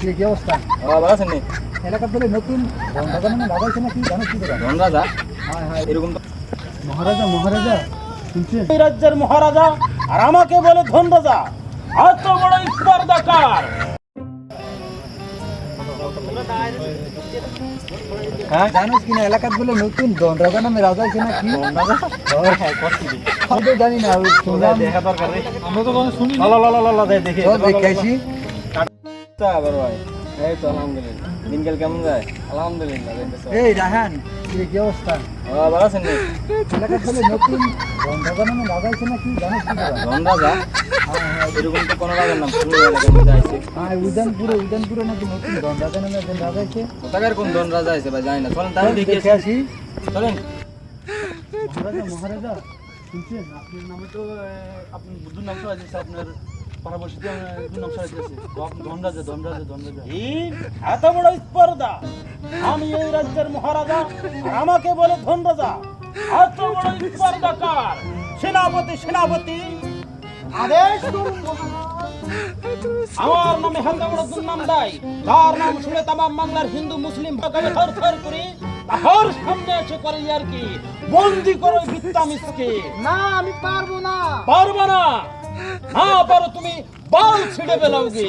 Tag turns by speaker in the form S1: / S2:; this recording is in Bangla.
S1: কি অবস্থা?
S2: ভালো আছেন নি?
S1: এলাকার বলে নতুন ধনরাজা নামে লাগাইছে নাকি জানো কি করে?
S2: ধনরাজা
S1: হ্যাঁ
S2: এরকম তো
S1: মহারাজা শুনছেন?
S3: এই রাজ্যের মহারাজা আর আমাকে বলে ধনরাজা, এত বড় স্পর্ধাকার।
S1: হ্যাঁ জানোস কিনা এলাকার বলে নতুন ধনরাজা নামে লাগাইছে নাকি? আমি তো জানি না, ওই শুনলাম।
S2: দেখা দরকার রে।
S3: আমরা তো কোনো শুনি দেখি
S1: চল দেখে আসি।
S2: তা বড় ভাই, এই তো আলহামদুলিল্লাহ। দিনকাল কেমন যায়? আলহামদুলিল্লাহ যাইতেছে।
S1: এই রাহান, কি অবস্থা?
S2: ভালো আছেন নি?
S1: এলাকার বলে নতুন ধনরাজা নামে লাগাইছে নাকি জানোস কি করে?
S2: ধনরাজা
S1: হ্যাঁ
S2: এরকম তো কোনো রাজার নাম শুনি না, কেমন যাইছে?
S1: হ্যাঁ উদানপুরে নাকি নতুন ধনরাজা নামে একজন লাগাইছে।
S2: কোথাকার কোন ধনরাজা আছে ভাই জানি না। চলেন তাহলে
S1: চল
S2: দেখে
S1: দেখে
S2: আসি।
S1: আসি।
S2: চলেন।
S1: মহারাজা শুনছেন?
S3: আপনার নামে তো আপনি বুদ্ধুর নাম শোনা যাচ্ছে, আপনার পাড়াবর্ষীতে নাম শোনা যাচ্ছে ধনরাজা। এত বড় স্পর্ধা, আমি এই রাজ্যের মহারাজা আর আমাকে বলে ধনরাজা, এত বড় স্পর্ধাকার। সেনাপতি আদেশ করুন মহারাজ। আমার নামে হাতে বড় দুর্নাম দেয়, যার নাম শুনে তামাম বাংলার হিন্দু মুসলিম ভাগাবে থরথর করে, তাহার সামনে এসে করে আর কি বন্দি করো বিত্তামিসকে।
S1: না আমি পারবো না।
S3: পারবে না, না পারো তুমি বাল ছিঁড়ে বেলাওগে।